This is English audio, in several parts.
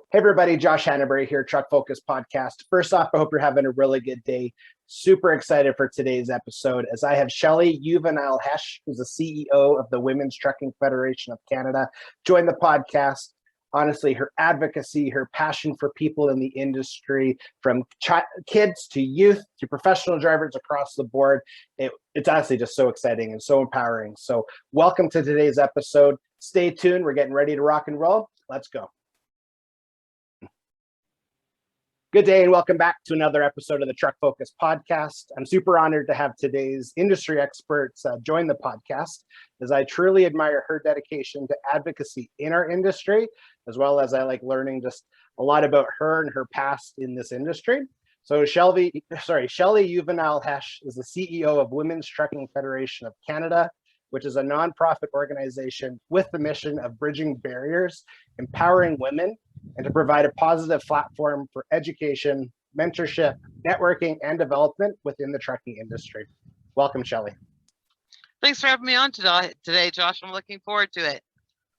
Hey everybody, Josh Hannabury here, Truck Focus Podcast. First off, I hope you're having a really good day. Super excited for today's episode as I have Shelley Uvanile-Hesch, who's the CEO of the Women's Trucking Federation of Canada, join the podcast. Honestly, her advocacy, her passion for people in the industry, from kids to youth to professional drivers across the board, it's honestly just so exciting and so empowering. So welcome to today's episode. Stay tuned. We're getting ready to rock and roll. Let's go. Good day and welcome back to another episode of the Truck Focus Podcast. I'm super honored to have today's industry experts join the podcast, as I truly admire her dedication to advocacy in our industry, as well as I like learning just a lot about her and her past in this industry. So Shelley Uvanile-Hesch is the CEO of Women's Trucking Federation of Canada, which is a nonprofit organization with the mission of bridging barriers, empowering women, and to provide a positive platform for education, mentorship, networking, and development within the trucking industry. Welcome, Shelley. Thanks for having me on today, Josh. I'm looking forward to it.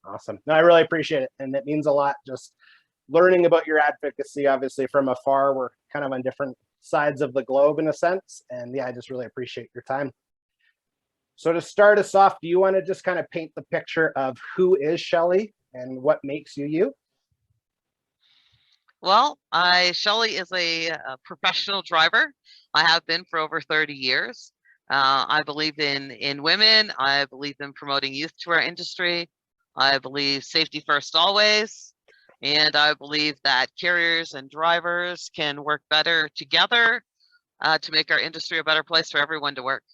Awesome. No, I really appreciate it. And it means a lot just learning about your advocacy, obviously from afar. We're kind of on different sides of the globe in a sense. And yeah, I just really appreciate your time. So to start us off, do you want to just kind of paint the picture of who is Shelley and what makes you you? Well, Shelley is a professional driver. I have been for over 30 years. I believe in women. I believe in promoting youth to our industry. I believe safety first always. And I believe that carriers and drivers can work better together to make our industry a better place for everyone to work.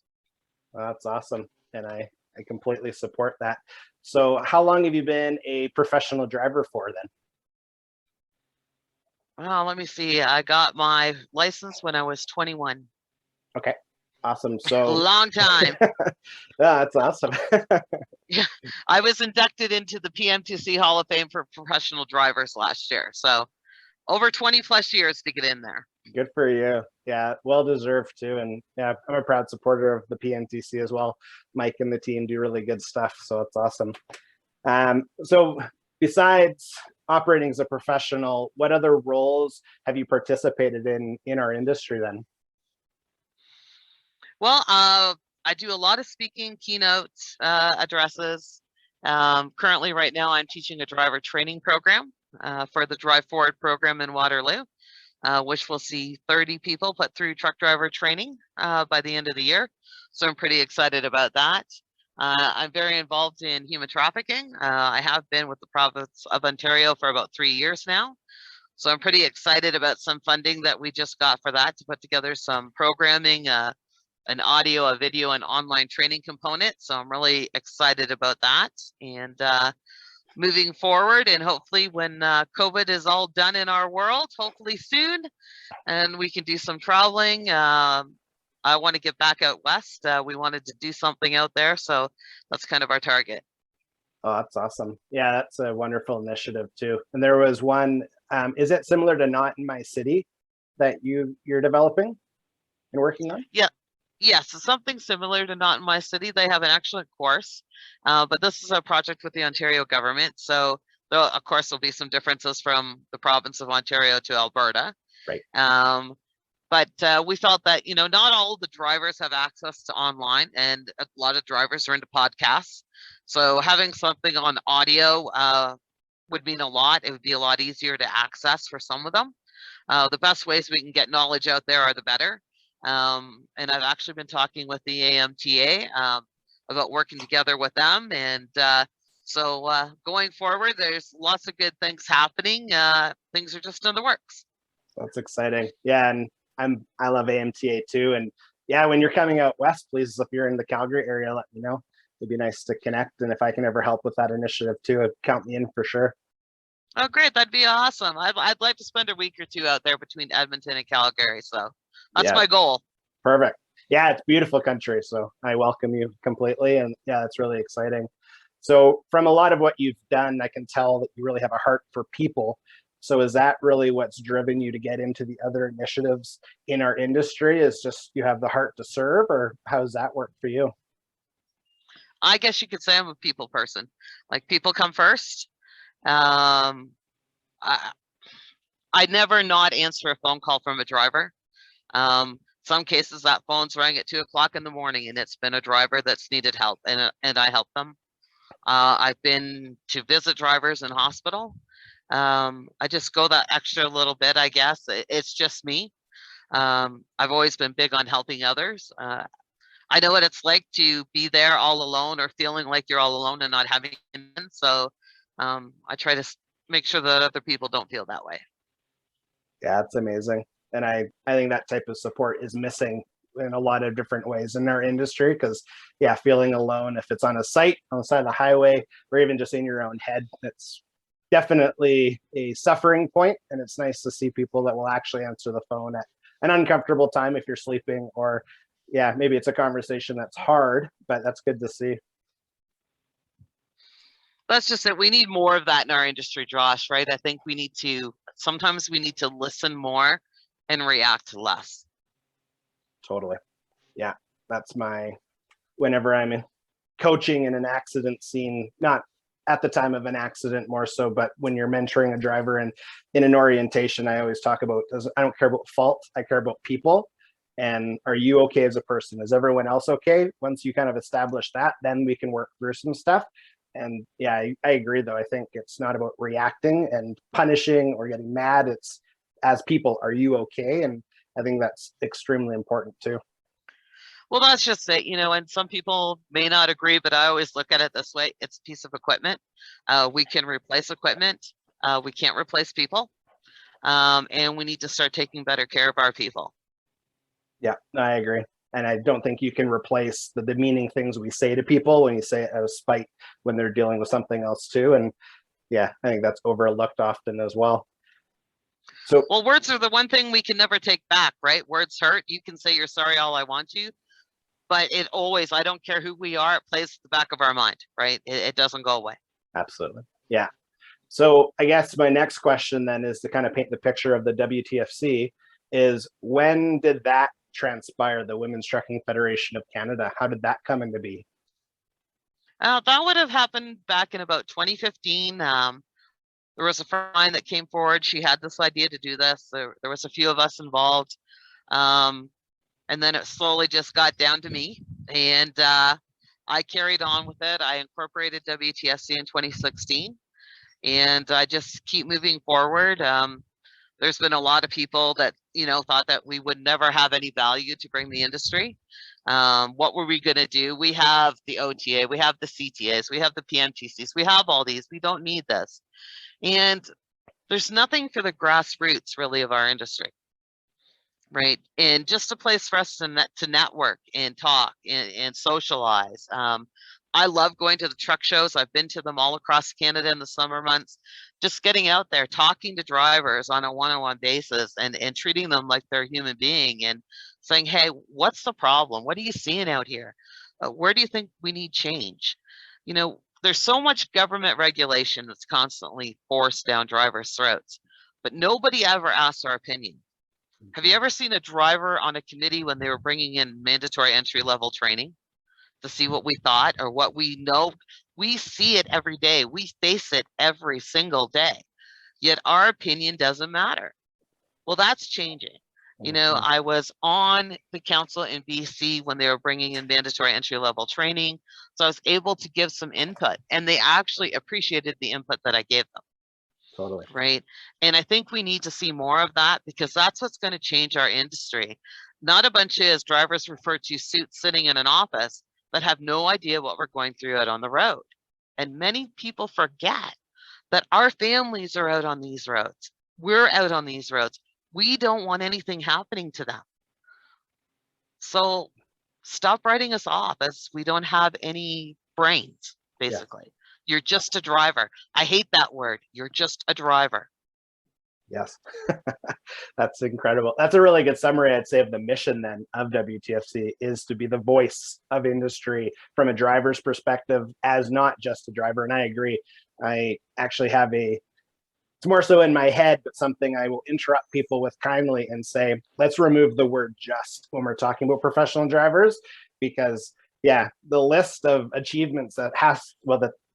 That's awesome. And I completely support that. So how long have you been a professional driver for then? Well, let me see. I got my license when I was 21. Okay, awesome. So long time. Yeah, that's awesome. Yeah, I was inducted into the PMTC Hall of Fame for professional drivers last year. So over 20 plus years to get in there. Good for you. Yeah, well deserved too. And yeah, I'm a proud supporter of the PMTC as well. Mike and the team do really good stuff. So it's awesome. So besides operating as a professional, what other roles have you participated in our industry then? Well, I do a lot of speaking, keynotes, addresses. Currently, right now, I'm teaching a driver training program for the Drive Forward program in Waterloo, which will see 30 people put through truck driver training by the end of the year. So I'm pretty excited about that. I'm very involved in human trafficking. I have been with the province of Ontario for about 3 years now. So I'm pretty excited about some funding that we just got for that to put together some programming, an audio, a video, and online training component. So I'm really excited about that. And moving forward, and hopefully when COVID is all done in our world, hopefully soon, and we can do some traveling. I want to get back out west. We wanted to do something out there, so that's kind of our target. Oh, that's awesome. Yeah, that's a wonderful initiative too. And there was one, is it similar to Not in My City that you're developing and working on? Yeah. Yes, it's something similar to Not in My City. They have an excellent course, but this is a project with the Ontario government. So, of course, there'll be some differences from the province of Ontario to Alberta. Right. But we felt that, not all the drivers have access to online, and a lot of drivers are into podcasts. So having something on audio would mean a lot. It would be a lot easier to access for some of them. The best ways we can get knowledge out there are the better. And I've actually been talking with the AMTA about working together with them. And so going forward, there's lots of good things happening. Things are just in the works. That's exciting. Yeah, and I love AMTA too. And yeah, when you're coming out west, please, if you're in the Calgary area, let me know. It'd be nice to connect. And if I can ever help with that initiative too, count me in for sure. Oh, great. That'd be awesome. I'd like to spend a week or two out there between Edmonton and Calgary. So that's my goal. Perfect. Yeah, it's beautiful country. So I welcome you completely. And yeah, it's really exciting. So from a lot of what you've done, I can tell that you really have a heart for people. So is that really what's driven you to get into the other initiatives in our industry? Is just you have the heart to serve, or how does that work for you? I guess you could say I'm a people person. Like, people come first. I I never not answer a phone call from a driver. Some cases that phone's rang at 2 o'clock in the morning and it's been a driver that's needed help, and I help them. I've been to visit drivers in hospital. I just go that extra little bit, I guess. It's just me. I've always been big on helping others. I know what it's like to be there all alone or feeling like you're all alone and not having anyone. So I try to make sure that other people don't feel that way. Yeah, it's amazing. And I think that type of support is missing in a lot of different ways in our industry, because yeah, feeling alone, if it's on a site, on the side of the highway, or even just in your own head, it's definitely a suffering point. And it's nice to see people that will actually answer the phone at an uncomfortable time if you're sleeping, or yeah, maybe it's a conversation that's hard, but that's good to see. That's just it. We need more of that in our industry, Josh, right? I think sometimes we need to listen more and react less. Totally. Yeah, that's whenever I'm in coaching in an accident scene, not at the time of an accident more so, but when you're mentoring a driver and in an orientation, I always talk about, I don't care about fault, I care about people. And are you okay as a person? Is everyone else okay? Once you kind of establish that, then we can work through some stuff. And yeah, I agree though. I think it's not about reacting and punishing or getting mad. It's, as people, are you okay? And I think that's extremely important too. Well, that's just it, and some people may not agree, but I always look at it this way. It's a piece of equipment. We can replace equipment. We can't replace people. And we need to start taking better care of our people. Yeah, I agree. And I don't think you can replace the demeaning things we say to people when you say it out of spite when they're dealing with something else too. And yeah, I think that's overlooked often as well. So, well, words are the one thing we can never take back, right? Words hurt. You can say you're sorry all I want to, but it always, I don't care who we are, it plays at the back of our mind, right? It doesn't go away. Absolutely. Yeah. So I guess my next question then is to kind of paint the picture of the WTFC is, when did that transpire, the Women's Trucking Federation of Canada? How did that come into be? That would have happened back in about 2015. There was a friend of mine that came forward. She had this idea to do this. There was a few of us involved. And then it slowly just got down to me. And I carried on with it. I incorporated WTFC in 2016. And I just keep moving forward. There's been a lot of people that, thought that we would never have any value to bring the industry. What were we going to do? We have the OTA, we have the CTAs, we have the PMTCs, we have all these. We don't need this. And there's nothing for the grassroots really of our industry, right? And just a place for us to network and talk and socialize. I love going to the truck shows. I've been to them all across Canada in the summer months. Just getting out there, talking to drivers on a one-on-one basis and treating them like they're a human being and saying, hey, what's the problem? What are you seeing out here? Where do you think we need change? There's so much government regulation that's constantly forced down drivers' throats, but nobody ever asks our opinion. Have you ever seen a driver on a committee when they were bringing in mandatory entry-level training to see what we thought or what we know? We see it every day. We face it every single day. Yet our opinion doesn't matter. Well, that's changing. I was on the council in BC when they were bringing in mandatory entry-level training. So I was able to give some input, and they actually appreciated the input that I gave them. Totally. Right. And I think we need to see more of that, because that's what's going to change our industry. Not a bunch of, as drivers refer to, suits sitting in an office that have no idea what we're going through out on the road. And many people forget that our families are out on these roads. We're out on these roads. We don't want anything happening to them. So stop writing us off as we don't have any brains, basically. Yeah. You're just a driver. I hate that word. You're just a driver. Yes, that's incredible. That's a really good summary, I'd say, of the mission then of WTFC, is to be the voice of industry from a driver's perspective, as not just a driver. And I agree. I actually have it's more so in my head, but something I will interrupt people with kindly and say, let's remove the word just when we're talking about professional drivers, because yeah, the list of achievements that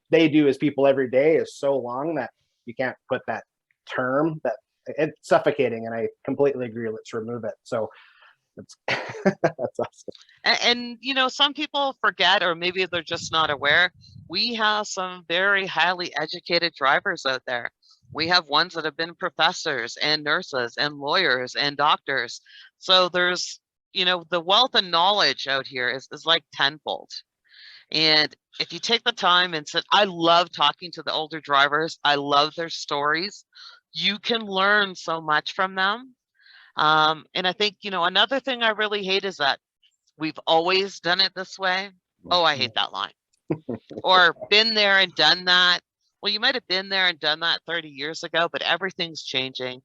they do as people every day is so long that you can't put that term, that it's suffocating, and I completely agree. Let's remove it. So that's that's awesome. And you know, some people forget, or maybe they're just not aware. We have some very highly educated drivers out there. We have ones that have been professors and nurses and lawyers and doctors. So there's, you know, the wealth of knowledge out here is like tenfold. And if you take the time and said, I love talking to the older drivers, I love their stories. You can learn so much from them. And I think, you know, another thing I really hate is that we've always done it this way. Oh, I hate that line. Or been there and done that. Well, you might have been there and done that 30 years ago, but everything's changing.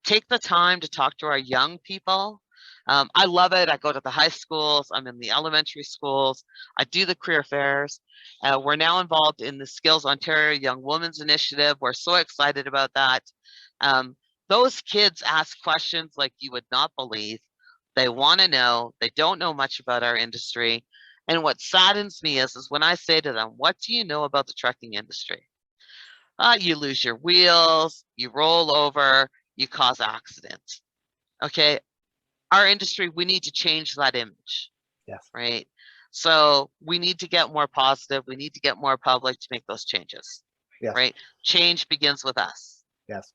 Take the time to talk to our young people. I love it. I go to the high schools. I'm in the elementary schools. I do the career fairs. We're now involved in the Skills Ontario Young Women's Initiative. We're so excited about that. Those kids ask questions like you would not believe. They want to know. They don't know much about our industry. And what saddens me is when I say to them, what do you know about the trucking industry? You lose your wheels, you roll over, you cause accidents. Okay. Our industry, we need to change that image. Yes. Right. So we need to get more positive. We need to get more public to make those changes. Yes. Right. Change begins with us. Yes.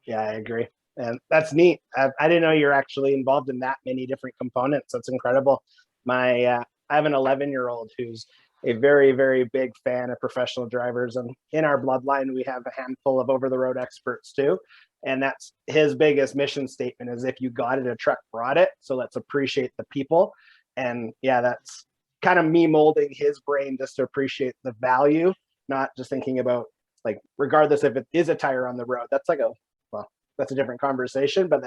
Yeah, I agree. And that's neat. I didn't know you're actually involved in that many different components. That's incredible. I have an 11-year-old who's a very, very big fan of professional drivers. And in our bloodline, we have a handful of over-the-road experts too. And that's his biggest mission statement is if you got it, a truck brought it. So let's appreciate the people. And yeah, that's kind of me molding his brain just to appreciate the value, not just thinking about like, regardless if it is a tire on the road, that's like that's a different conversation, but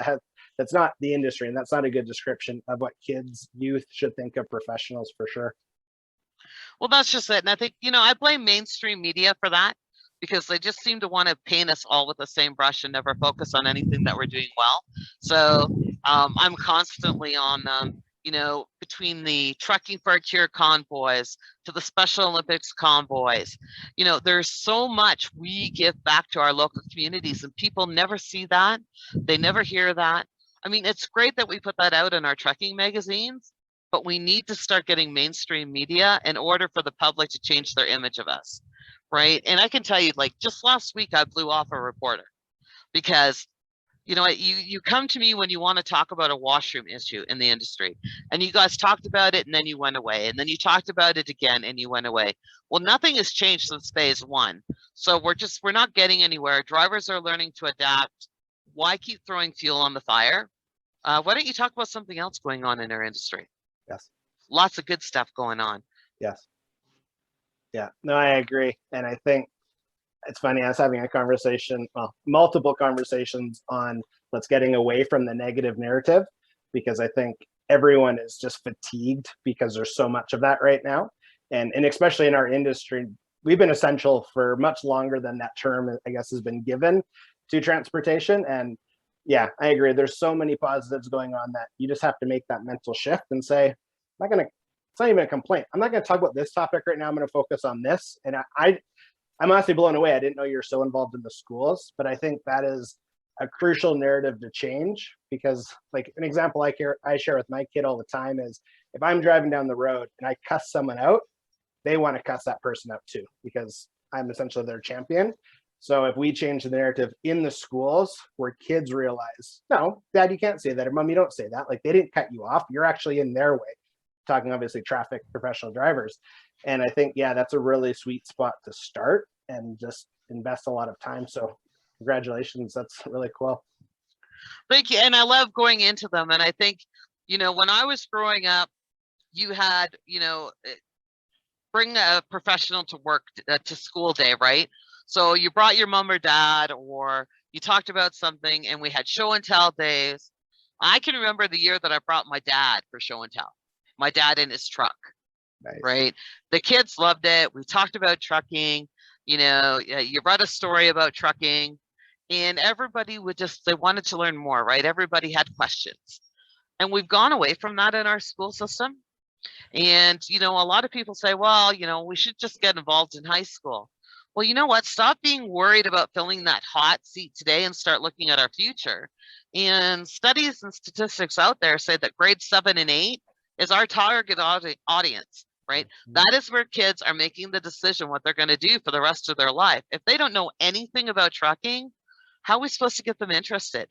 that's not the industry, and that's not a good description of what kids, youth should think of professionals for sure. Well, that's just it. And I think, you know, I blame mainstream media for that because they just seem to want to paint us all with the same brush and never focus on anything that we're doing well. So I'm constantly on, you know, between the Trucking for a Cure convoys to the Special Olympics convoys, you know, there's so much we give back to our local communities and people never see that. They never hear that. I mean, it's great that we put that out in our trucking magazines, but we need to start getting mainstream media in order for the public to change their image of us, right? And I can tell you, like, just last week, I blew off a reporter because, you know, you come to me when you want to talk about a washroom issue in the industry, and you guys talked about it, and then you went away, and then you talked about it again, and you went away. Well, nothing has changed since phase one. So we're not getting anywhere. Drivers are learning to adapt. Why keep throwing fuel on the fire? Why don't you talk about something else going on in our industry? Yes. Lots of good stuff going on. Yes. Yeah, no, I agree. And I think it's funny, I was having a conversation, well, multiple conversations on let's getting away from the negative narrative, because I think everyone is just fatigued because there's so much of that right now. And especially in our industry, we've been essential for much longer than that term, I guess, has been given to transportation. And yeah, I agree. There's so many positives going on that you just have to make that mental shift and say, I'm not going to, it's not even a complaint. I'm not going to talk about this topic right now. I'm going to focus on this. And I'm honestly blown away. I didn't know you're so involved in the schools, but I think that is a crucial narrative to change, because like an example I share with my kid all the time is if I'm driving down the road and I cuss someone out, they want to cuss that person out too, because I'm essentially their champion. So if we change the narrative in the schools where kids realize, no, Dad, you can't say that, or Mom, you don't say that. Like they didn't cut you off. You're actually in their way. Talking obviously traffic professional drivers. And I think, yeah, that's a really sweet spot to start and just invest a lot of time. So congratulations. That's really cool. Thank you. And I love going into them. And I think, you know, when I was growing up, you had, you know, bring a professional to work to school day, right? So you brought your mom or dad, or you talked about something, and we had show and tell days. I can remember the year that I brought my dad for show and tell, my dad in his truck. Nice. Right? The kids loved it. We talked about trucking. You know, you read a story about trucking, and everybody they wanted to learn more, right? Everybody had questions. And we've gone away from that in our school system. And, you know, a lot of people say, well, you know, we should just get involved in high school. Well, you know what? Stop being worried about filling that hot seat today and start looking at our future. And studies and statistics out there say that grade 7 and 8 is our target audience, right? That is where kids are making the decision what they're going to do for the rest of their life. If they don't know anything about trucking, how are we supposed to get them interested?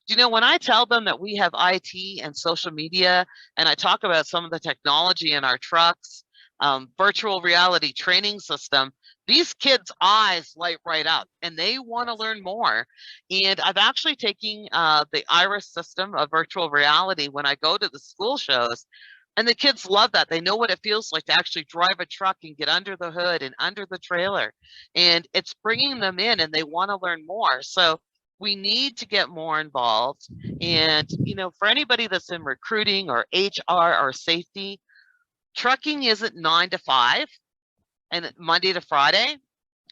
You know, when I tell them that we have IT and social media, and I talk about some of the technology in our trucks, virtual reality training system, these kids' eyes light right up and they want to learn more. And I've actually taken the Iris system of virtual reality when I go to the school shows, and the kids love that. They know what it feels like to actually drive a truck and get under the hood and under the trailer. And it's bringing them in and they want to learn more. So we need to get more involved. And, you know, for anybody that's in recruiting or HR or safety, trucking isn't 9 to 5 and Monday to Friday.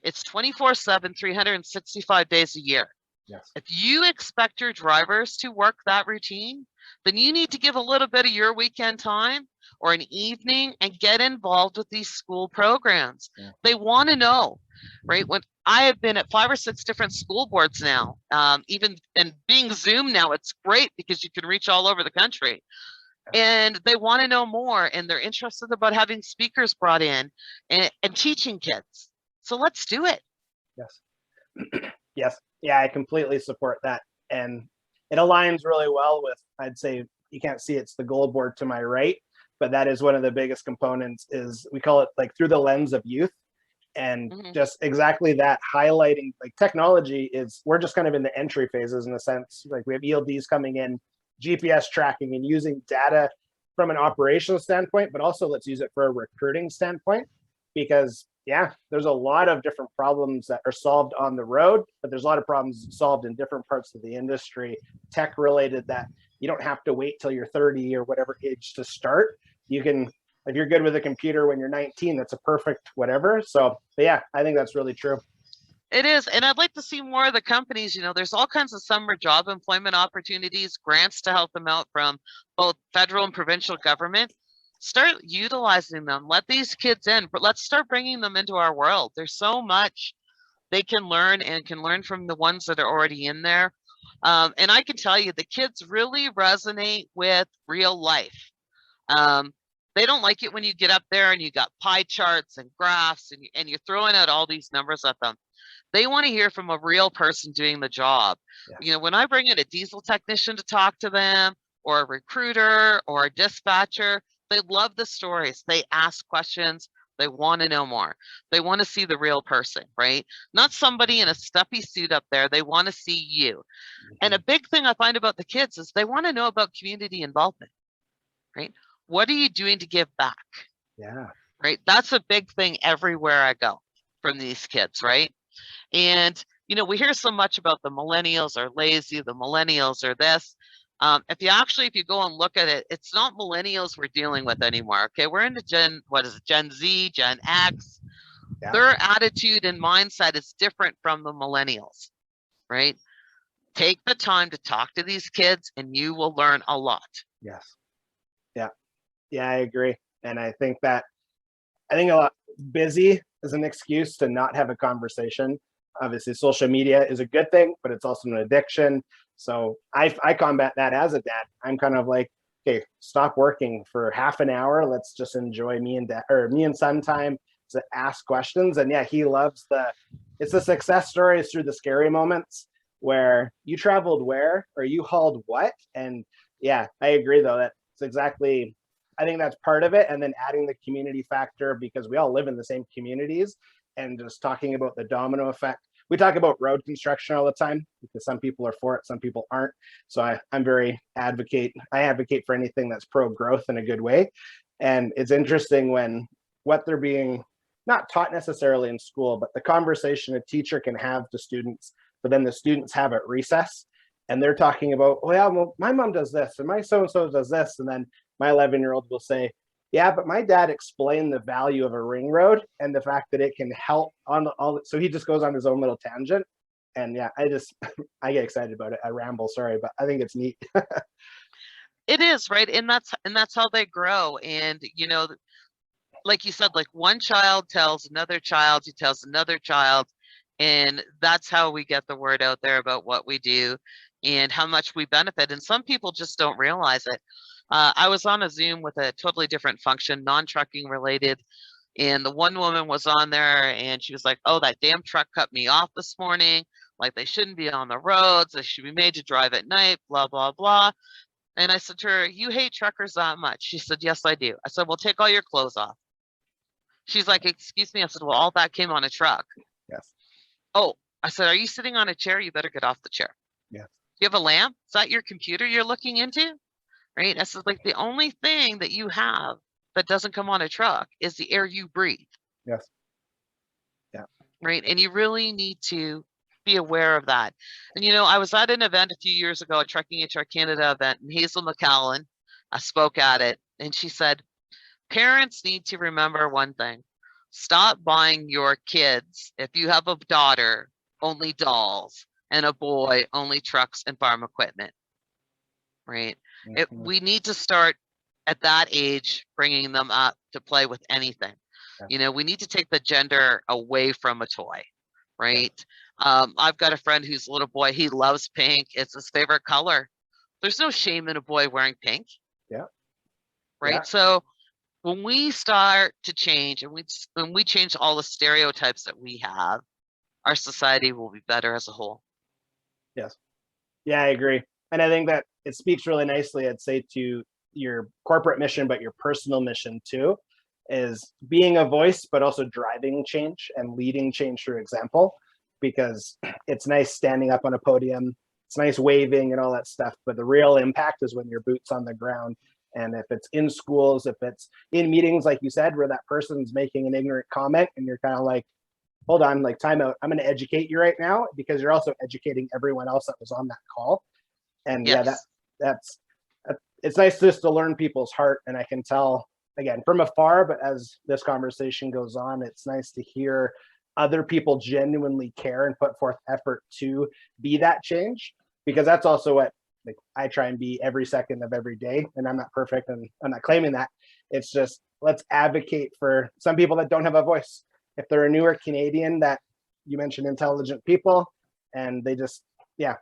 It's 24/7, 365 days a year. Yes. If you expect your drivers to work that routine, then you need to give a little bit of your weekend time or an evening and get involved with these school programs. Yeah. They want to know, right? When I have been at 5 or 6 different school boards now, even and being Zoom now, it's great because you can reach all over the country. And they want to know more, and they're interested about having speakers brought in and teaching kids. So let's do it. Yes. Yes. Yeah, I completely support that. And it aligns really well with, I'd say, you can't see it's the goal board to my right, but that is one of the biggest components is we call it like through the lens of youth. And just exactly that, highlighting like technology is, we're just kind of in the entry phases in the sense, like we have ELDs coming in, GPS tracking and using data from an operational standpoint, but also let's use it for a recruiting standpoint, because yeah, there's a lot of different problems that are solved on the road, but there's a lot of problems solved in different parts of the industry, tech related, that you don't have to wait till you're 30 or whatever age to start. You can, if you're good with a computer when you're 19, that's a perfect whatever. So yeah, I think that's really true. It is. And I'd like to see more of the companies, you know, there's all kinds of summer job employment opportunities, grants to help them out from both federal and provincial government. Start utilizing them. Let these kids in, but let's start bringing them into our world. There's so much they can learn and can learn from the ones that are already in there. And I can tell you, the kids really resonate with real life. They don't like it when you get up there and you got pie charts and graphs and you're throwing out all these numbers at them. They want to hear from a real person doing the job. Yes. You know, when I bring in a diesel technician to talk to them, or a recruiter or a dispatcher, they love the stories. They ask questions. They want to know more. They want to see the real person, right? Not somebody in a stuffy suit up there. They want to see you. And a big thing I find about the kids is they want to know about community involvement, right? What are you doing to give back? Yeah. Right? That's a big thing everywhere I go from these kids, right? And, you know, we hear so much about the millennials are lazy, the millennials are this. If you go and look at it, it's not millennials we're dealing with anymore. Okay, we're into Gen Z, Gen X. Yeah. Their attitude and mindset is different from the millennials, right? Take the time to talk to these kids and you will learn a lot. Yes. Yeah. Yeah, I agree. And I think a lot busy is an excuse to not have a conversation. Obviously, social media is a good thing, but it's also an addiction. So I combat that as a dad. I'm kind of like, okay, stop working for half an hour. Let's just enjoy me and son time to ask questions. And yeah, he loves it's the success stories through the scary moments where you traveled where, or you hauled what. And yeah, I agree though, that's exactly, I think that's part of it. And then adding the community factor, because we all live in the same communities, and just talking about the domino effect. We talk about road construction all the time because some people are for it, some people aren't. So I advocate for anything that's pro growth in a good way. And it's interesting when what they're being not taught necessarily in school, but the conversation a teacher can have to students, but then the students have at recess, and they're talking about, oh yeah, well, my mom does this and my so-and-so does this. And then my 11-year-old will say, yeah, but my dad explained the value of a ring road and the fact that it can help on all. So he just goes on his own little tangent. And yeah, I get excited about it. I ramble, sorry, but I think it's neat. It is, right? And that's how they grow. And, you know, like you said, like one child tells another child, who tells another child, and that's how we get the word out there about what we do and how much we benefit. And some people just don't realize it. I was on a Zoom with a totally different function, non-trucking related, and the one woman was on there and she was like, oh, that damn truck cut me off this morning. Like they shouldn't be on the roads. They should be made to drive at night, blah, blah, blah. And I said to her, you hate truckers that much? She said, yes, I do. I said, well, take all your clothes off. She's like, excuse me. I said, well, all that came on a truck. Yes. Oh, I said, are you sitting on a chair? You better get off the chair. Yes. You have a lamp? Is that your computer you're looking into? Right? I said, like the only thing that you have that doesn't come on a truck is the air you breathe. Yes. Yeah. Right. And you really need to be aware of that. And, I was at an event a few years ago, a Trucking HR Canada event, and Hazel McCallan spoke at it. And she said, parents need to remember one thing. Stop buying your kids, if you have a daughter, only dolls, and a boy, only trucks and farm equipment. Right. We need to start at that age, bringing them up to play with anything. Yeah. We need to take the gender away from a toy, right? I've got a friend who's a little boy. He loves pink. It's his favorite color. There's no shame in a boy wearing pink. Yeah. Right. Yeah. So when we start to change and when we change all the stereotypes that we have, our society will be better as a whole. Yes. Yeah, I agree. And I think that it speaks really nicely, I'd say, to your corporate mission, but your personal mission too, is being a voice, but also driving change and leading change through example, because it's nice standing up on a podium. It's nice waving and all that stuff. But the real impact is when your boot's on the ground. And if it's in schools, if it's in meetings, like you said, where that person's making an ignorant comment and you're kind of like, hold on, like time out. I'm going to educate you right now, because you're also educating everyone else that was on that call. And Yes. yeah, that's it's nice just to learn people's heart. And I can tell, again, from afar, but as this conversation goes on, it's nice to hear other people genuinely care and put forth effort to be that change, because that's also what, like, I try and be every second of every day. And I'm not perfect, and I'm not claiming that. It's just, let's advocate for some people that don't have a voice. If they're a newer Canadian, that you mentioned intelligent people, and they just, yeah,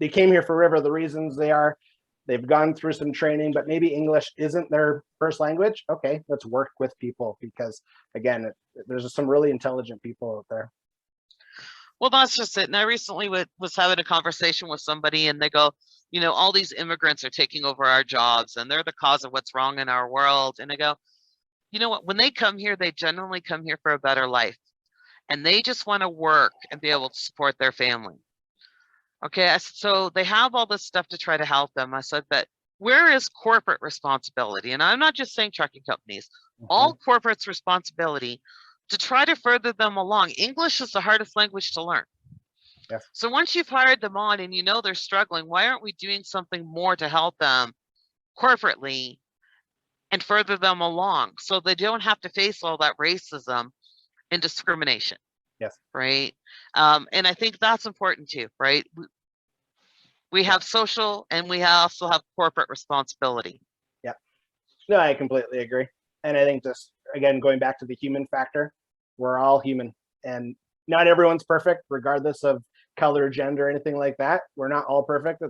they came here for whatever the reasons they are. They've gone through some training, but maybe English isn't their first language. Okay, let's work with people, because again, there's some really intelligent people out there. Well, that's just it. And I recently was having a conversation with somebody, and they go, all these immigrants are taking over our jobs and they're the cause of what's wrong in our world. And I go, you know what, when they come here, they generally come here for a better life, and they just want to work and be able to support their family. Okay, so they have all this stuff to try to help them. I said, but where is corporate responsibility? And I'm not just saying trucking companies, all corporate's responsibility to try to further them along. English is the hardest language to learn. Yes. So once you've hired them on and they're struggling, why aren't we doing something more to help them corporately and further them along so they don't have to face all that racism and discrimination? Yes. Right. And I think that's important too, right? We have social, and we also have corporate responsibility. Yeah. No, I completely agree. And I think, just again, going back to the human factor, we're all human, and not everyone's perfect, regardless of color, gender, anything like that. We're not all perfect.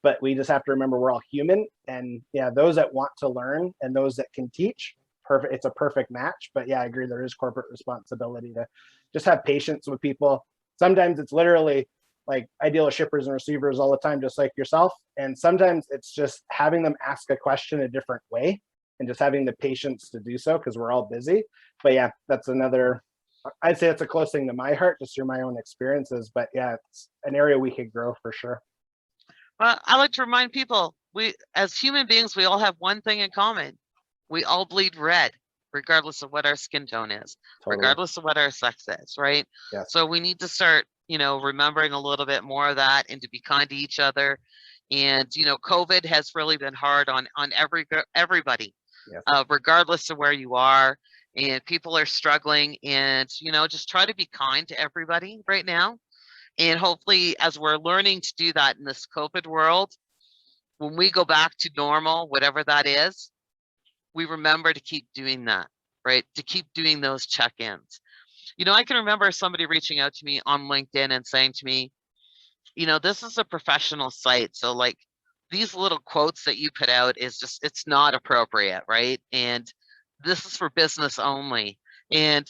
But we just have to remember we're all human. And yeah, those that want to learn and those that can teach, perfect. It's a perfect match. But yeah, I agree. There is corporate responsibility to just have patience with people. Sometimes it's literally, like, I deal with shippers and receivers all the time, just like yourself. And sometimes it's just having them ask a question a different way and just having the patience to do so, because we're all busy. But yeah, that's another, I'd say it's a close thing to my heart, just through my own experiences. But yeah, it's an area we could grow for sure. Well, I like to remind people, we, as human beings, we all have one thing in common. We all bleed red, regardless of what our skin tone is, regardless of what our sex is, right? Yes. So we need to start, remembering a little bit more of that, and to be kind to each other. And, COVID has really been hard on everybody, Yes. Regardless of where you are. And people are struggling, and, just try to be kind to everybody right now. And hopefully, as we're learning to do that in this COVID world, when we go back to normal, whatever that is, we remember to keep doing that. right? To keep doing those check-ins. I can remember somebody reaching out to me on LinkedIn and saying to me, this is a professional site. So like these little quotes that you put out it's not appropriate, right? And this is for business only. And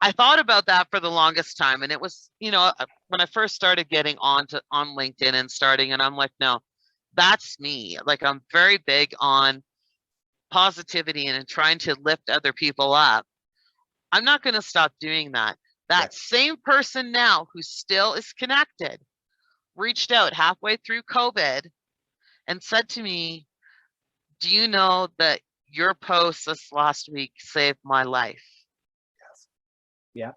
I thought about that for the longest time. And it was, when I first started getting on LinkedIn and I'm like, no, that's me. Like I'm very big on positivity and trying to lift other people up. I'm not going to stop doing that. That same person now who still is connected reached out halfway through COVID and said to me, do you know that your post this last week saved my life? Yes. Yeah.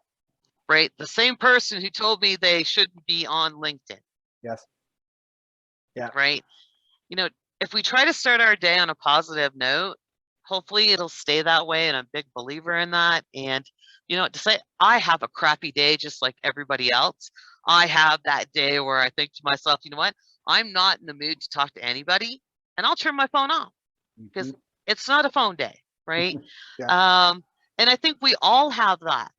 Right? The same person who told me they shouldn't be on LinkedIn. Yes. Yeah. Right? If we try to start our day on a positive note, hopefully it'll stay that way. And I'm a big believer in that. And, to say I have a crappy day just like everybody else, I have that day where I think to myself, you know what? I'm not in the mood to talk to anybody and I'll turn my phone off because it's not a phone day. Right. And I think we all have that.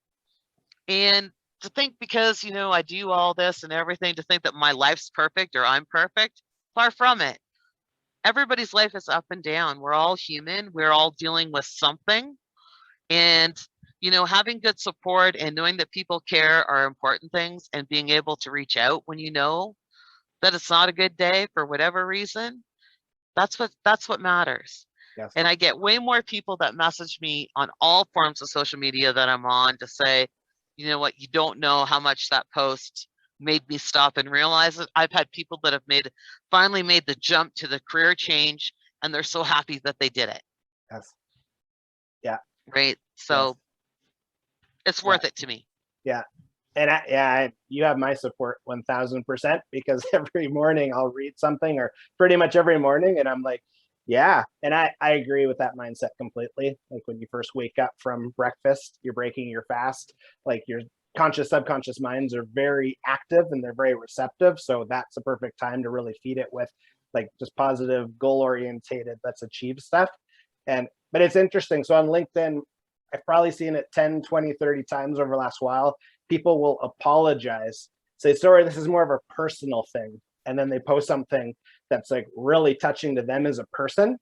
And to think because, I do all this and everything to think that my life's perfect or I'm perfect, far from it. Everybody's life is up and down. We're all human. We're all dealing with something. And, having good support and knowing that people care are important things, and being able to reach out when you know that it's not a good day for whatever reason, that's what matters. Yes. And I get way more people that message me on all forms of social media that I'm on to say, you know what, you don't know how much that post made me stop and realize it. I've had people that have finally made the jump to the career change, and they're so happy that they did it. Yes. Yeah. Right. So it's worth it to me. Yeah. And you have my support 1000%, because every morning I'll read something, or pretty much every morning, and I'm like, yeah. And I agree with that mindset completely. Like when you first wake up from breakfast, you're breaking your fast, like your conscious, subconscious minds are very active and they're very receptive. So that's a perfect time to really feed it with like just positive, goal orientated, let's achieve stuff. But it's interesting. So on LinkedIn, I've probably seen it 10, 20, 30 times over the last while. People will apologize, say, sorry, this is more of a personal thing. And then they post something that's like really touching to them as a person.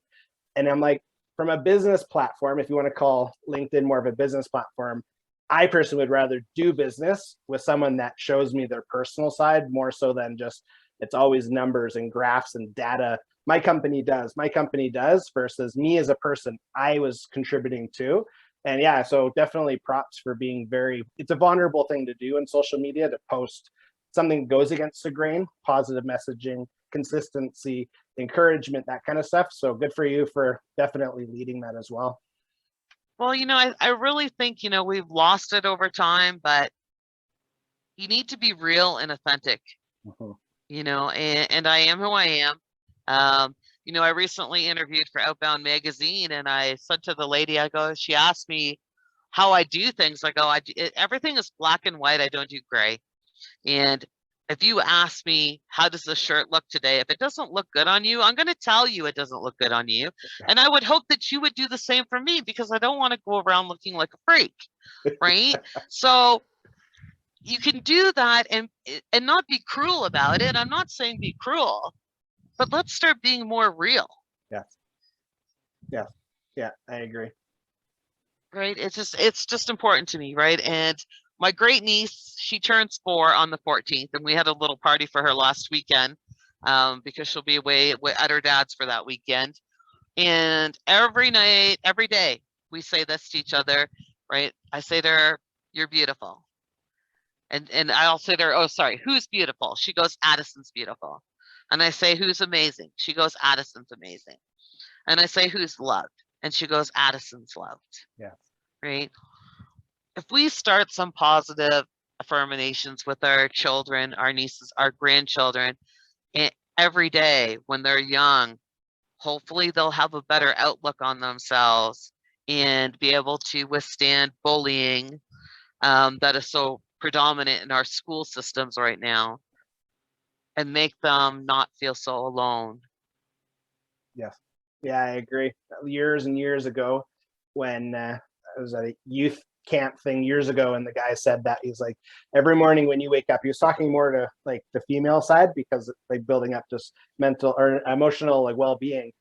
And I'm like, from a business platform, if you want to call LinkedIn more of a business platform, I personally would rather do business with someone that shows me their personal side more so than just, it's always numbers and graphs and data. My company does versus me as a person, I was contributing to. And yeah, so definitely props for being it's a vulnerable thing to do in social media, to post something that goes against the grain, positive messaging, consistency, encouragement, that kind of stuff. So good for you for definitely leading that as well. Well, I really think, we've lost it over time, but you need to be real and authentic, and I am who I am. I recently interviewed for Outbound Magazine, and I said to the lady, she asked me how I do things. I go, everything is black and white. I don't do gray. And if you ask me, how does this shirt look today? If it doesn't look good on you, I'm going to tell you it doesn't look good on you. And I would hope that you would do the same for me, because I don't want to go around looking like a freak. Right. So you can do that and not be cruel about it. I'm not saying be cruel, but let's start being more real. Yeah, I agree. Right. It's just important to me. Right. And my great niece, she turns 4 on the 14th, and we had a little party for her last weekend, because she'll be away at her dad's for that weekend. And every night, every day, we say this to each other, right? I say to her, you're beautiful. And I'll say to her, oh, sorry, who's beautiful? She goes, Addison's beautiful. And I say, who's amazing? She goes, Addison's amazing. And I say, who's loved? And she goes, Addison's loved. Yeah. Right. If we start some positive affirmations with our children, our nieces, our grandchildren, every day when they're young, hopefully they'll have a better outlook on themselves and be able to withstand bullying that is so predominant in our school systems right now, and make them not feel so alone. Yes. Yeah, I agree. Years and years ago, when it was a youth camp thing years ago, and the guy said that he's like, every morning when you wake up, he was talking more to like the female side, because like building up just mental or emotional like well-being,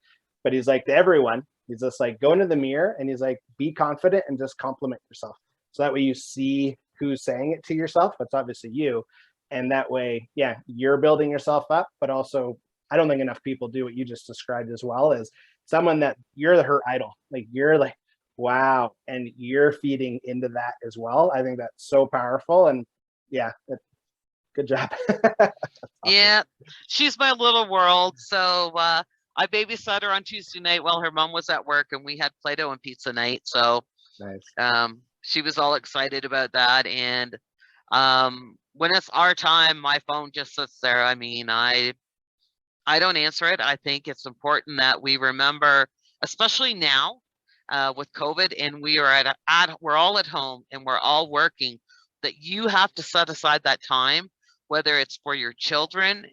but he's like, to everyone, he's just like, go into the mirror and he's like, be confident and just compliment yourself, so that way you see who's saying it to yourself. It's obviously you, and that way, yeah, you're building yourself up, but also I don't think enough people do what you just described as well, as someone that you're her idol, like you're like, wow, and you're feeding into that as well. I think that's so powerful, and yeah, good job. Awesome. Yeah, she's my little world. So I babysat her on Tuesday night while her mom was at work, and we had Play-Doh and pizza night. So Nice. she was all excited about that. And when it's our time, my phone just sits there. I mean, I don't answer it. I think it's important that we remember, especially now with COVID, and we are we're all at home and we're all working, that you have to set aside that time, whether it's for your children.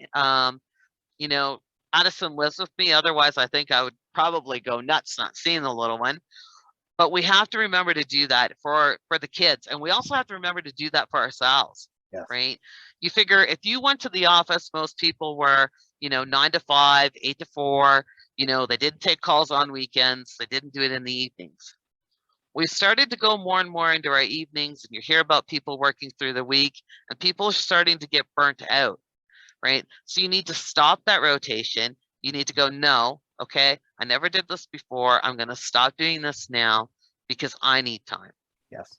You know, Addison lives with me. Otherwise, I think I would probably go nuts not seeing the little one. But we have to remember to do that for the kids, and we also have to remember to do that for ourselves. Yes. Right? You figure if you went to the office, most people were, 9 to 5, 8 to 4. They didn't take calls on weekends. They didn't do it in the evenings. We started to go more and more into our evenings, and you hear about people working through the week, and people are starting to get burnt out, right? So you need to stop that rotation. You need to go, no, okay, I never did this before. I'm going to stop doing this now because I need time. Yes.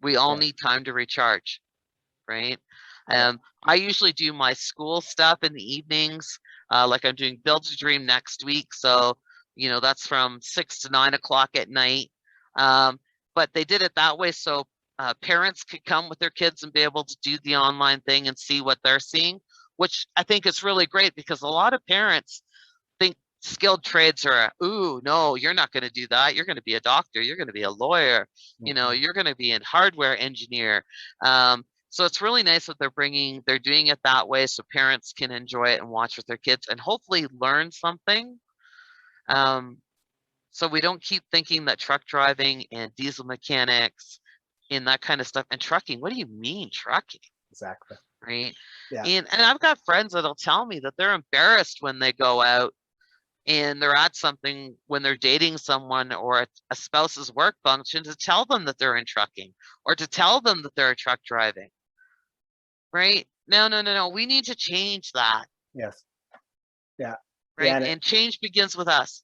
We all need time to recharge, right? I usually do my school stuff in the evenings. Like I'm doing Build a Dream next week. So, that's from 6 to 9 o'clock at night. But they did it that way so parents could come with their kids and be able to do the online thing and see what they're seeing, which I think is really great, because a lot of parents think skilled trades are, ooh, no, you're not going to do that. You're going to be a doctor. You're going to be a lawyer. You're going to be a hardware engineer. So it's really nice that they're doing it that way so parents can enjoy it and watch with their kids and hopefully learn something. So we don't keep thinking that truck driving and diesel mechanics and that kind of stuff, and trucking, what do you mean trucking? Exactly. Right. Yeah. And I've got friends that'll tell me that they're embarrassed when they go out and they're at something, when they're dating someone or a spouse's work function, to tell them that they're in trucking or to tell them that they're truck driving. Right? No. We need to change that. Yes. Yeah. Right. Yeah, and change begins with us.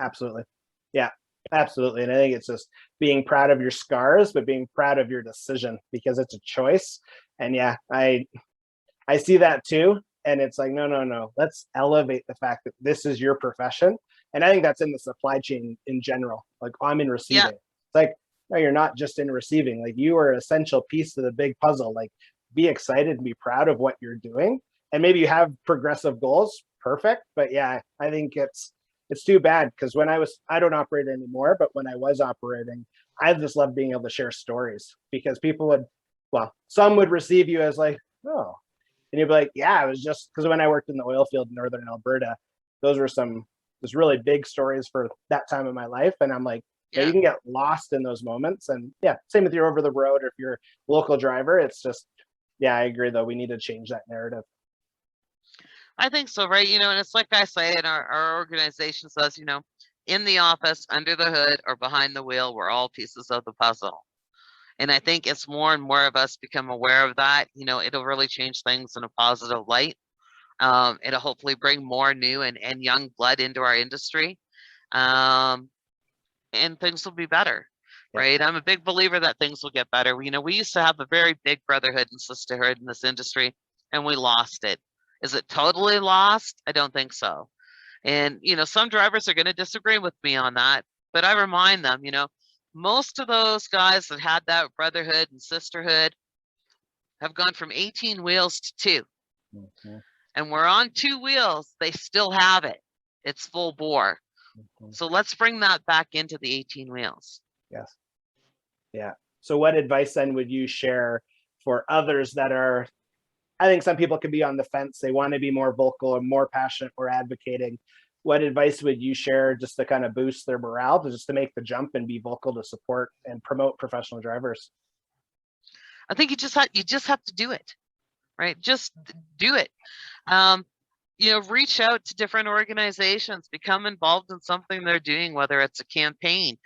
Absolutely. Yeah, absolutely. And I think it's just being proud of your scars, but being proud of your decision, because it's a choice. And yeah, I see that too. And it's like, no. Let's elevate the fact that this is your profession. And I think that's in the supply chain in general. Like, I'm in receiving. Yeah. It's like, no, you're not just in receiving. Like, you are an essential piece to the big puzzle. Like, be excited and be proud of what you're doing. And maybe you have progressive goals. Perfect. But yeah, I think it's too bad, because I don't operate anymore, but when I was operating, I just loved being able to share stories, because people some would receive you as like, oh, and you'd be like, yeah, it was just because when I worked in the oil field in Northern Alberta, those were just really big stories for that time of my life. And I'm like, yeah, you can get lost in those moments. And yeah, same with your over the road, or if you're a local driver, it's just, yeah, I agree though. We need to change that narrative. I think so, right? And it's like I say, and our organization says, in the office, under the hood, or behind the wheel, we're all pieces of the puzzle. And I think it's more and more of us become aware of that, it'll really change things in a positive light. It'll hopefully bring more new and young blood into our industry. And things will be better, right? I'm a big believer that things will get better. We used to have a very big brotherhood and sisterhood in this industry, and we lost it. Is it totally lost? I don't think so. And, some drivers are going to disagree with me on that, but I remind them, most of those guys that had that brotherhood and sisterhood have gone from 18 wheels to 2. Mm-hmm. And we're on 2 wheels. They still have it. It's full bore. Mm-hmm. So let's bring that back into the 18 wheels. Yes. Yeah. So what advice then would you share for others that are, I think some people can be on the fence. They want to be more vocal or more passionate or advocating, what advice would you share just to kind of boost their morale, to just to make the jump and be vocal to support and promote professional drivers? I think you just have to do it, right? Just do it. Reach out to different organizations, become involved in something they're doing, whether it's a campaign.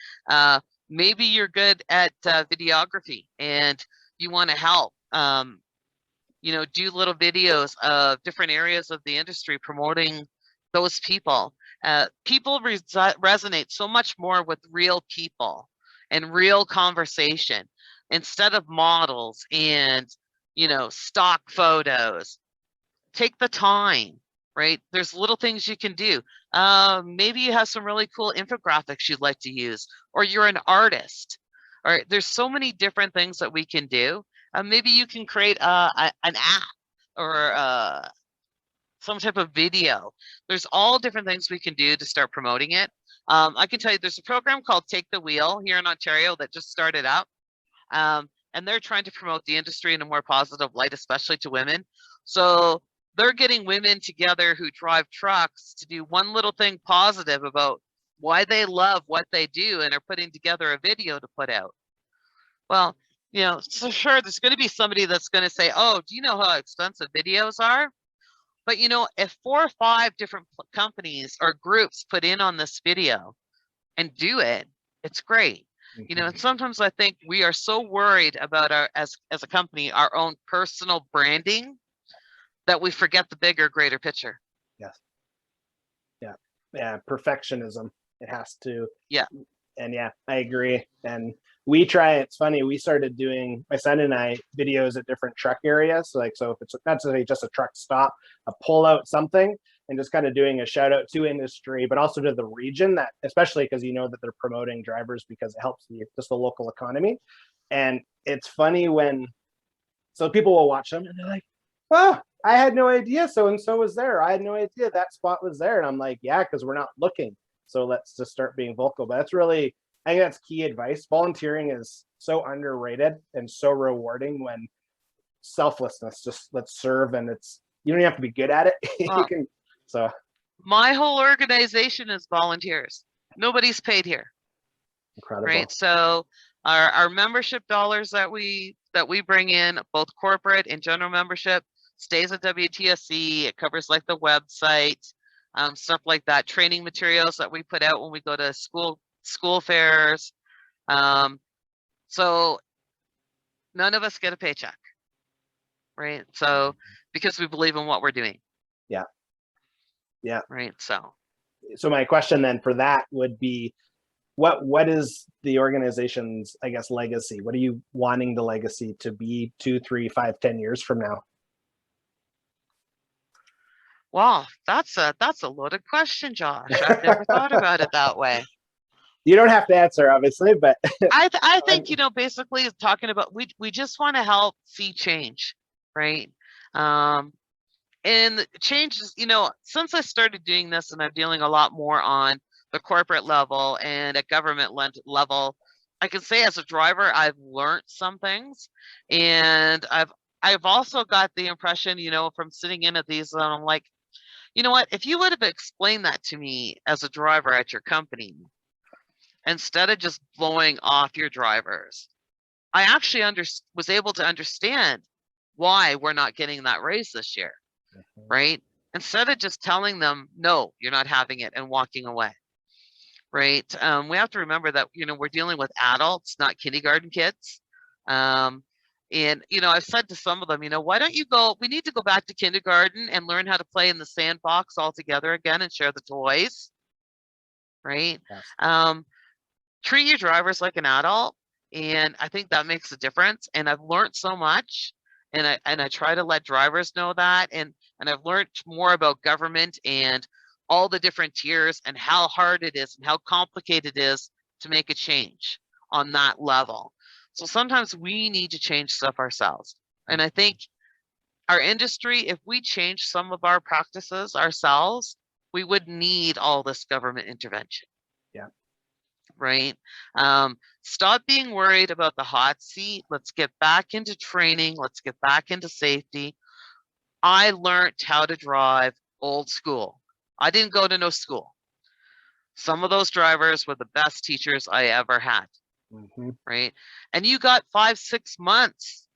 Maybe you're good at videography and you want to help. Do little videos of different areas of the industry promoting those people. People resonate so much more with real people and real conversation instead of models and, stock photos. Take the time, right? There's little things you can do. Maybe you have some really cool infographics you'd like to use, or you're an artist. All right, there's so many different things that we can do. Maybe you can create an app or some type of video. There's all different things we can do to start promoting it. I can tell you there's a program called Take the Wheel here in Ontario that just started up. And they're trying to promote the industry in a more positive light, especially to women. So they're getting women together who drive trucks to do one little thing positive about why they love what they do, and are putting together a video to put out. Well, so sure, there's going to be somebody that's going to say, oh, do you know how expensive videos are? But, if 4 or 5 different companies or groups put in on this video and do it, it's great. And sometimes I think we are so worried about as a company, our own personal branding, that we forget the bigger, greater picture. Yes. Yeah. Perfectionism. It has to. Yeah. And yeah, I agree. And we try, it's funny, we started doing, my son and I, videos at different truck areas. So if it's not necessarily just a truck stop, a pull out something, and just kind of doing a shout out to industry, but also to the region, that especially because that they're promoting drivers, because it helps just the local economy. And it's funny so people will watch them and they're like, oh, I had no idea so-and-so was there. I had no idea that spot was there. And I'm like, yeah, because we're not looking. So let's just start being vocal. But that's really, I think that's key advice. Volunteering is so underrated and so rewarding when selflessness, just let's serve, and you don't have to be good at it. You can. So my whole organization is volunteers. Nobody's paid here. Incredible. Right. So our membership dollars that we bring in, both corporate and general membership, stays at WTFC. It covers like the website, stuff like that, training materials that we put out when we go to school fairs. So none of us get a paycheck, right? So because we believe in what we're doing. Yeah. Right. So my question then for that would be, what is the organization's, I guess, legacy? What are you wanting the legacy to be 2, 3, 5, 10 years from now? Wow, that's a loaded question, Josh. I've never thought about it that way. You don't have to answer, obviously, but I think basically talking about we just want to help see change, right? And change is, since I started doing this, and I'm dealing a lot more on the corporate level and at government level, I can say as a driver, I've learned some things, and I've also got the impression, from sitting in at these, I'm like, you know what? If you would have explained that to me as a driver at your company, instead of just blowing off your drivers, I actually was able to understand why we're not getting that raise this year, right? Instead of just telling them, no, you're not having it, and walking away, right? We have to remember that, we're dealing with adults, not kindergarten kids. And, I've said to some of them, why don't you we need to go back to kindergarten and learn how to play in the sandbox all together again and share the toys, right? Yes. Treat your drivers like an adult. And I think that makes a difference. And I've learned so much, and I try to let drivers know that. And I've learned more about government and all the different tiers and how hard it is and how complicated it is to make a change on that level. So sometimes we need to change stuff ourselves. And I think our industry, if we change some of our practices ourselves, we would need all this government intervention. Yeah. Right. Stop being worried about the hot seat. Let's get back into training. Let's get back into safety. I learned how to drive old school. I didn't go to no school. Some of those drivers were the best teachers I ever had, right? And you got 5-6 months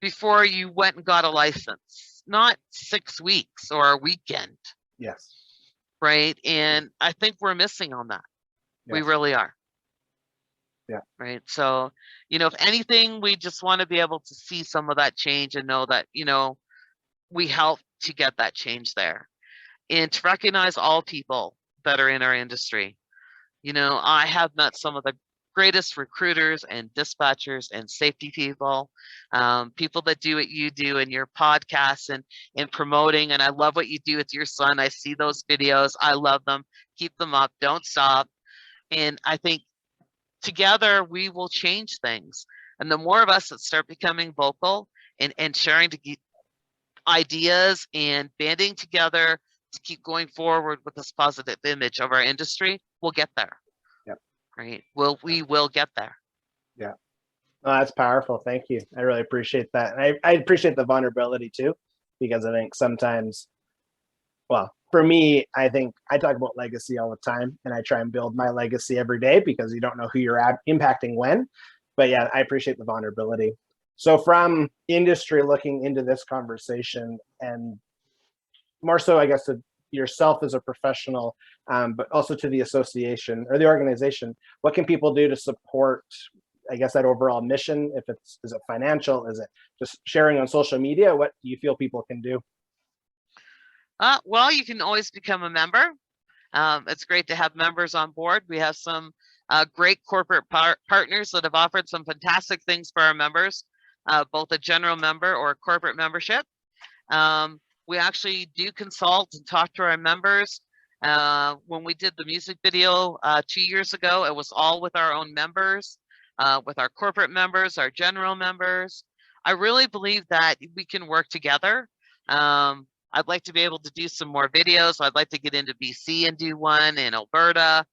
before you went and got a license, not 6 weeks or a weekend. Yes. Right. And I think we're missing on that. Yes. We really are. Yeah. Right. So, if anything, we just want to be able to see some of that change and know that, we help to get that change there, and to recognize all people that are in our industry. I have met some of the greatest recruiters and dispatchers and safety people, people that do what you do in your podcasts and promoting. And I love what you do with your son. I see those videos. I love them. Keep them up. Don't stop. And I think together we will change things. And the more of us that start becoming vocal and sharing ideas and banding together to keep going forward with this positive image of our industry, we'll get there. Yep. Right. We will get there. Yeah. Oh, that's powerful. Thank you. I really appreciate that. And I appreciate the vulnerability too, because I think sometimes, well, for me, I think I talk about legacy all the time, and I try and build my legacy every day because you don't know who you're impacting when. But yeah, I appreciate the vulnerability. So from industry looking into this conversation, and more so, I guess, to yourself as a professional, but also to the association or the organization, what can people do to support, I guess, that overall mission? Is it financial? Is it just sharing on social media? What do you feel people can do? Well, you can always become a member. It's great to have members on board. We have some great corporate partners that have offered some fantastic things for our members, both a general member or a corporate membership. We actually do consult and talk to our members. When we did the music video 2 years ago, it was all with our own members, with our corporate members, our general members. I really believe that we can work together. I'd like to be able to do some more videos. I'd like to get into BC and do one in Alberta,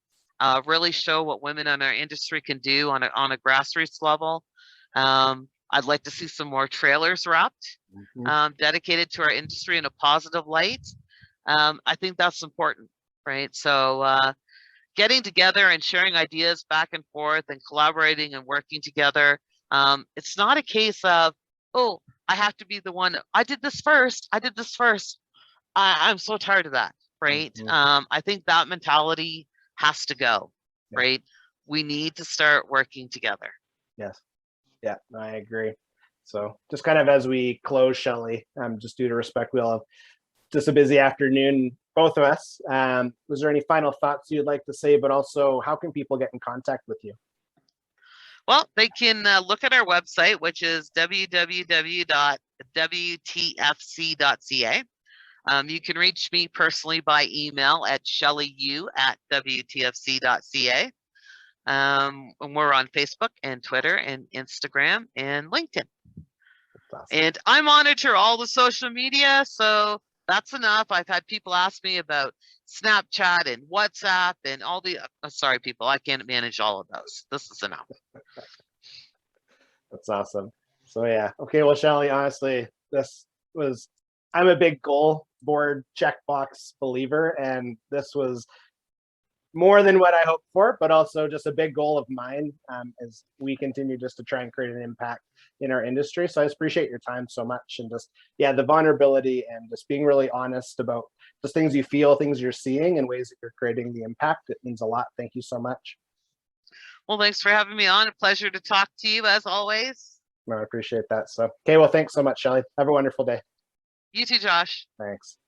really show what women in our industry can do on a grassroots level. I'd like to see some more trailers wrapped, dedicated to our industry in a positive light. I think that's important, right? So getting together and sharing ideas back and forth and collaborating and working together. It's not a case of, oh, I have to be the one. I did this first. I'm so tired of that, right? I think that mentality has to go, right? We need to start working together. Yes. Yeah, I agree. So just kind of as we close, Shelley, just due to respect, we'll have just a busy afternoon, both of us. Was there any final thoughts you'd like to say, but also how can people get in contact with you? Well, they can look at our website, which is www.wtfc.ca. You can reach me personally by email at shelleyu@wtfc.ca. And we're on Facebook and Twitter and Instagram and LinkedIn. Awesome. And I monitor all the social media, so that's enough. I've had people ask me about Snapchat and WhatsApp and all the, sorry, people, I can't manage all of those. This is enough. That's awesome. So yeah. Okay. Well, Shelley, honestly, I'm a big goal board checkbox believer, and this was more than what I hoped for, but also just a big goal of mine as we continue just to try and create an impact in our industry. So I just appreciate your time so much, and just, yeah, the vulnerability and just being really honest about just things you feel, things you're seeing, and ways that you're creating the impact. It means a lot. Thank you so much. Well, thanks for having me on. A pleasure to talk to you as always. No, I appreciate that. So, okay, well, thanks so much, Shelley. Have a wonderful day. You too, Josh. Thanks.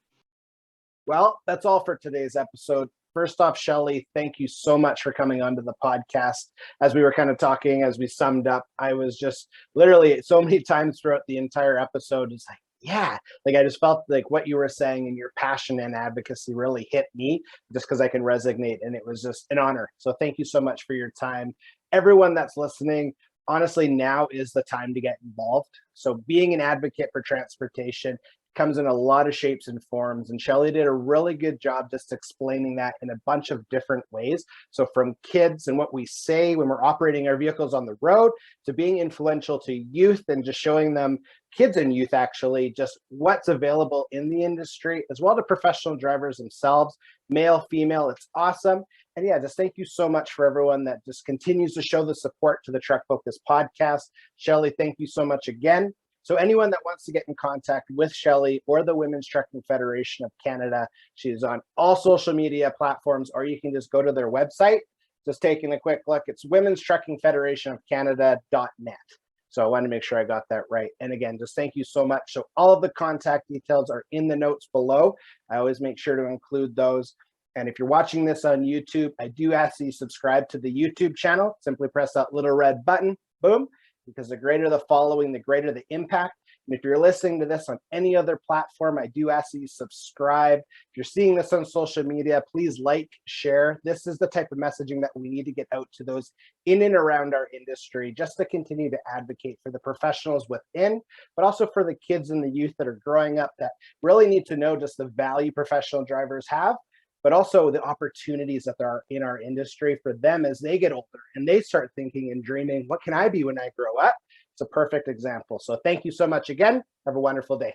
Well, that's all for today's episode. First off, Shelley, thank you so much for coming onto the podcast. As we were kind of talking, as we summed up, I was just literally so many times throughout the entire episode, it's like, yeah, like I just felt like what you were saying and your passion and advocacy really hit me just because I can resonate, and it was just an honor. So thank you so much for your time. Everyone that's listening, honestly, now is the time to get involved. So being an advocate for transportation comes in a lot of shapes and forms. And Shelley did a really good job just explaining that in a bunch of different ways. So from kids and what we say when we're operating our vehicles on the road, to being influential to youth and just showing them, kids and youth actually, just what's available in the industry, as well to professional drivers themselves, male, female. It's awesome. And yeah, just thank you so much for everyone that just continues to show the support to the Truck Focus podcast. Shelley, thank you so much again. So anyone that wants to get in contact with Shelley or the Women's Trucking Federation of Canada, she's on all social media platforms, or you can just go to their website. Just taking a quick look, it's Women's Trucking Federation of Canada.net. So I want to make sure I got that right. And again, just thank you so much. So all of the contact details are in the notes below. I always make sure to include those. And if you're watching this on YouTube, I do ask that you subscribe to the YouTube channel. Simply press that little red button, boom, because the greater the following, the greater the impact. And if you're listening to this on any other platform, I do ask that you subscribe. If you're seeing this on social media, please like, share. This is the type of messaging that we need to get out to those in and around our industry, just to continue to advocate for the professionals within, but also for the kids and the youth that are growing up that really need to know just the value professional drivers have, but also the opportunities that there are in our industry for them as they get older and they start thinking and dreaming, what can I be when I grow up? It's a perfect example. So thank you so much again. Have a wonderful day.